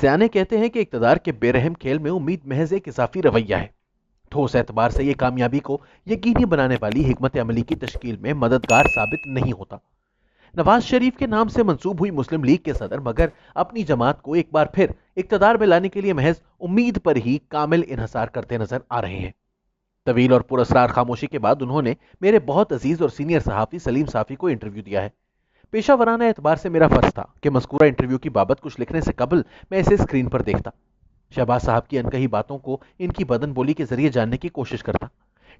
सियाने कहते हैं कि इक़्तिदार के बेरहम खेल में उम्मीद महज एक इजाफी रवैया है। ठोस एतबार से ये कामयाबी को यकीनी बनाने वाली हिकमत अमली की तश्कील में मददगार साबित नहीं होता। नवाज शरीफ के नाम से मंसूब हुई मुस्लिम लीग के सदर मगर अपनी जमात को एक बार फिर इक़्तिदार में लाने के लिए महज उम्मीद पर ही कामिल इन्हसार करते नजर आ रहे हैं। तवील और पुरअसरार खामोशी के बाद उन्होंने मेरे बहुत अजीज और सीनियर सहाफ़ी सलीम साफ़ी को इंटरव्यू दिया है। पेशा वराना एतबार से मेरा फर्ज था कि मज़कूरा इंटरव्यू की बाबत कुछ लिखने से कबल मैं इसे स्क्रीन पर देखता, शहबाज साहब की अनकही बातों को इनकी बदन बोली के जरिए जानने की कोशिश करता।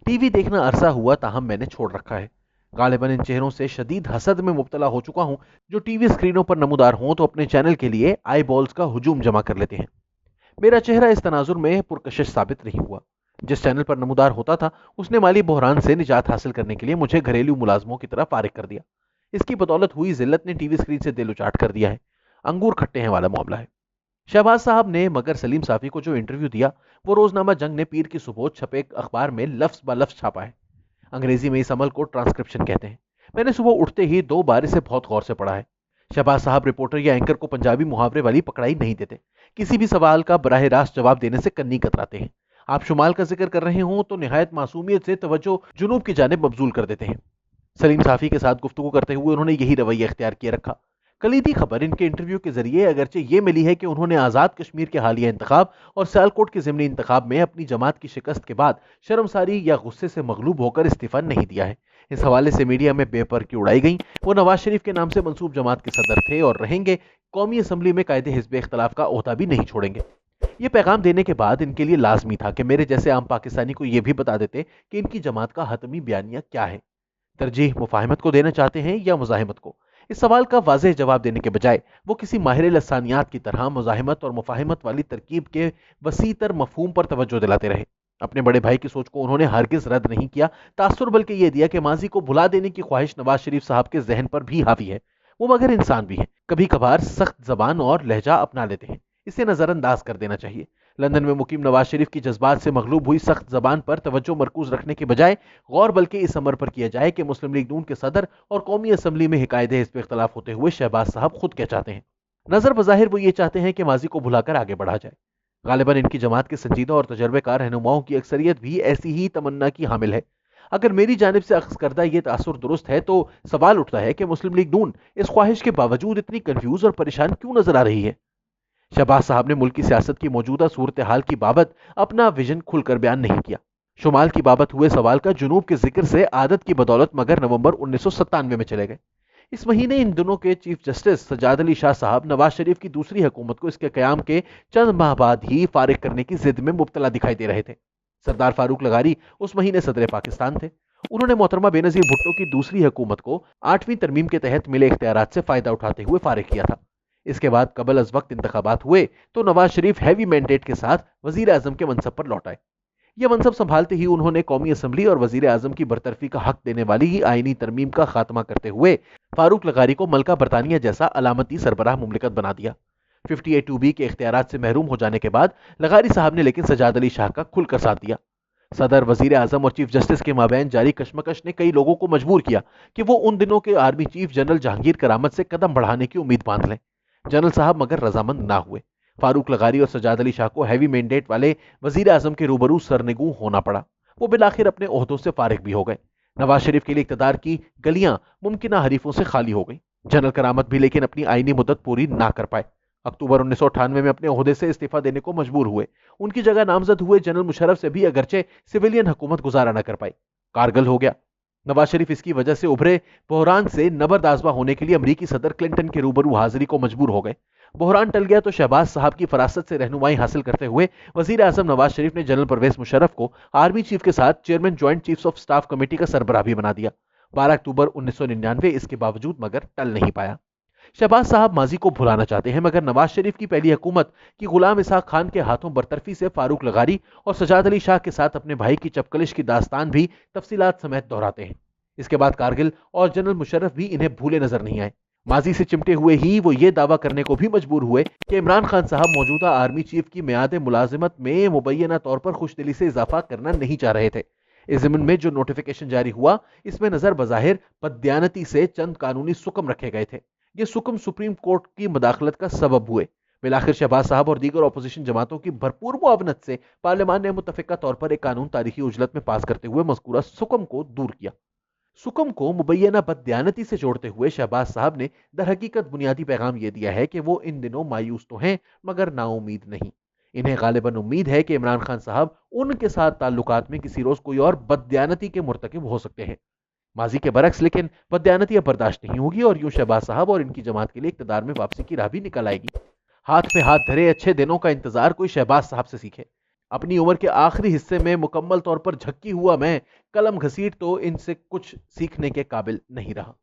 टीवी देखना अरसा हुआ ताहम मैंने छोड़ रखा है। गालिबन इन चेहरों से शदीद हसद में मुब्तला हो चुका हूं जो टीवी स्क्रीनों पर नमूदार हों तो अपने चैनल के लिए आई बॉल्स का हुजूम जमा कर लेते हैं। मेरा चेहरा इस तनाजुर में पुरकशिश साबित नहीं हुआ। जिस चैनल पर नमूदार होता था उसने माली बहरान से निजात हासिल करने के लिए मुझे घरेलू मुलाजमों की तरह फारिग कर दिया। इसकी बदौलत हुई जिल्लत ने टीवी स्क्रीन से दिल उचाट कर दिया है। अंगूर खट्टे हैं वाला मामला है। शहबाज साहब ने मगर सलीम साफी को जो इंटरव्यू दिया वो रोजनामा जंग ने पीर की सुबह छपे अखबार में लफ्ज ब लफ्ज छापा है। अंग्रेजी में इस अमल को ट्रांसक्रिप्शन कहते हैं। मैंने सुबह उठते ही 2 बार इसे बहुत गौर से पढ़ा है। शहबाज साहब रिपोर्टर या एंकर को पंजाबी मुहावरे वाली पकड़ाई नहीं देते। किसी भी सवाल का बराह रास्त जवाब देने से कन्नी कतराते हैं। आप शुमाल का जिक्र कर रहे हों तो निहायत मासूमियत से तवज्जो जुनूब की जानिब मबजूल कर देते हैं। सलीम साफी के साथ गुफ्तगू करते हुए उन्होंने यही रवैया इख्तियार किए रखा। कलीदी खबर इनके इंटरव्यू के जरिए अगरचे ये मिली है कि उन्होंने आज़ाद कश्मीर के हालिया इंतखाब और सियालकोट के ज़िमनी इंतखाब में अपनी जमात की शिकस्त के बाद शर्मसारी या गुस्से से मगलूब होकर इस्तीफा नहीं दिया है। इस हवाले से मीडिया में बेपर की उड़ाई गई। वो नवाज शरीफ के नाम से मंसूब जमात के सदर थे और रहेंगे। कौमी असम्बली में कायदे हिज़्ब इख्तलाफ का ओहदा भी नहीं छोड़ेंगे। ये पैगाम देने के बाद इनके लिए लाजमी था कि मेरे जैसे आम पाकिस्तानी को यह भी बता देते कि इनकी जमात का हतमी बयानिया क्या है। तरजीह मुफाहमत को देना चाहते हैं या मुजाहिमत को? इस सवाल का वाज़ेह जवाब देने के बजाय वो किसी माहिर लसानियात की तरह मुजाहिमत और मुफाहमत वाली तरकीब के वसीतर मफहूम पर तवज्जो दिलाते रहे। अपने बड़े भाई की सोच को उन्होंने हरगिज रद्द नहीं किया, तासुर बल्कि यह दिया कि माजी को भुला देने की ख्वाहिश नवाज शरीफ साहब के जहन पर भी हावी है। वो मगर इंसान भी हैं, कभी कभार सख्त जबान और लहजा अपना लेते हैं, इसे नजरअंदाज कर देना चाहिए। लंदन में मुकीम नवाज शरीफ की जज्बात से मगलूब हुई सख्त जबान पर तवज्जो मरकूज रखने के बजाय गौर बल्कि इस अमर पर किया जाए कि मुस्लिम लीग नून के सदर और कौमी असम्बली में हिकायत हिज़्ब इख्तलाफ होते हुए शहबाज साहब खुद क्या चाहते हैं। नजर बज़ाहिर वो ये चाहते हैं कि माजी को भुलाकर आगे बढ़ा जाए। गालिबन इनकी जमात के संजीदा और तजर्बेकार रहनुमाओं की अक्सरियत भी ऐसी ही तमन्ना की हामिल है। अगर मेरी जानिब से अख्ज़ करदा ये तासुर दुरुस्त है तो सवाल उठता है कि मुस्लिम लीग नून इस ख्वाहिश के बावजूद इतनी कन्फ्यूज और परेशान क्यों नजर आ रही है। शहबाज साहब ने मुल्क की सियासत की मौजूदा सूरत हाल की बाबत अपना विजन खुलकर बयान नहीं किया। शुमाल की बाबत हुए सवाल का जुनूब के जिक्र से आदत की बदौलत मगर नवंबर 1997 में चले गए। इस महीने इन दिनों के चीफ जस्टिस सजाद अली शाह साहब नवाज शरीफ की दूसरी हुकूमत को इसके कयाम के चंद माह बाद ही फारिग करने की जिद में मुब्तला दिखाई दे रहे थे। सरदार फारूक लगारी उस महीने सदर पाकिस्तान थे। उन्होंने मोहतरमा बेनजीर भुट्टो की दूसरी हुकूमत को 8वीं तरमीम के तहत मिले इख्तियारात से फायदा उठाते हुए फारिग किया था। इसके बाद कबल अज वक्त इंतखाबात हुए तो नवाज शरीफ हैवी मैंडेट के साथ वजीर आजम के मनसब पर लौट आए। यह मनसब संभालते ही उन्होंने कौमी असम्बली और वजीर आजम की बरतरफी का हक देने वाली ही आईनी तरमीम का खात्मा करते हुए फारूक लगारी को मलका बरतानिया जैसा अलामती सरबराह मुमलिकत बना दिया। 58(2)B के इख्तियारात से महरूम हो जाने के बाद लगारी साहब ने लेकिन सजाद अली शाह का खुलकर साथ दिया। सदर, वजीर आजम और चीफ जस्टिस के माबैन जारी कशमकश ने कई लोगों को मजबूर किया कि वो उन दिनों के आर्मी चीफ जनरल जहांगीर करामत से कदम बढ़ाने की उम्मीद बांध लें। जनरल साहब मगर रजामंद ना हुए। फारूक लगारी और सजाद अली शाह को हैवी मैंडेट वाले वजीर आजम के रूबरू सरनिगू होना पड़ा। वो बिलाखिर अपने ओहदों से फारिग भी हो गए। नवाज शरीफ के लिए इक़्तिदार की गलियां मुमकिन हरीफों से खाली हो गई। जनरल करामत भी लेकिन अपनी आईनी मुद्दत पूरी ना कर पाए। अक्टूबर 1998 में अपने ओहदे से इस्तीफा देने को मजबूर हुए। उनकी जगह नामजद हुए जनरल मुशर्रफ से भी अगरचे सिविलियन हुकूमत गुजारा न कर पाई। कारगिल हो गया। नवाज शरीफ इसकी वजह से उभरे बहरान से नबरदाजबा होने के लिए अमरीकी सदर क्लिंटन के रूबरू हाजिरी को मजबूर हो गए। बहरान टल गया तो शहबाज साहब की फरासत से रहनुमाई हासिल करते हुए वजीर आजम नवाज शरीफ ने जनरल परवेज मुशर्रफ को आर्मी चीफ के साथ chairman joint chiefs of staff committee का सरबराह भी बना दिया। 12 अक्टूबर 1999 इसके बावजूद मगर टल नहीं पाया। शहबाज साहब माजी को भुलाना चाहते हैं मगर नवाज शरीफ की पहली हुकूमत की गुलाम इसहाक खान के हाथों बरतरफी से फारूक लगारी और सजाद अली शाह के साथ अपने भाई की चपकलिश की दास्तान भी तफसीलात समेत दोहराते हैं। इसके बाद कारगिल और जनरल मुशर्रफ भी इन्हें भूले नजर नहीं आए। माजी से चिमटे हुए ही वो ये दावा करने को भी मजबूर हुए कि इमरान खान साहब मौजूदा आर्मी चीफ की मियाद मुलाजिमत में मुबैना तौर पर खुशदिली से इजाफा करना नहीं चाह रहे थे। इस ज़मीन में जो नोटिफिकेशन जारी हुआ इसमें नजर बज़ाहिर बददियानती से चंद कानूनी सुकम रखे गए थे। ये सुकम सुप्रीम कोर्ट की मदाखलत का सबब हुए। بالآخر शहबाज साहब और दीगर अपोजिशन जमातों की भरपूर मुआवनत से पार्लियामान ने मुतफिका तौर पर एक कानून तारीखी उजलत में पास करते हुए मज़कूरा सुकम को दूर किया। सुकम को मुबैना बददियानती से जोड़ते हुए शहबाज साहब ने दर हकीकत बुनियादी पैगाम यह दिया है कि वो इन दिनों मायूस तो हैं मगर नाउमीद नहीं। इन्हें गालिबन उम्मीद है कि इमरान खान साहब उनके साथ ताल्लुकात में किसी रोज कोई और बददियानती के मुर्तकिब हो सकते हैं। माजी के बरक्स लेकिन बददियानती अब बर्दाश्त नहीं होगी और यूं शहबाज साहब और इनकी जमात के लिए इक्तदार में वापसी की राह भी निकल आएगी। हाथ पे हाथ धरे अच्छे दिनों का इंतजार कोई शहबाज साहब से सीखे। अपनी उम्र के आखिरी हिस्से में मुकम्मल तौर पर झक्की हुआ मैं कलम घसीट तो इनसे कुछ सीखने के काबिल नहीं रहा।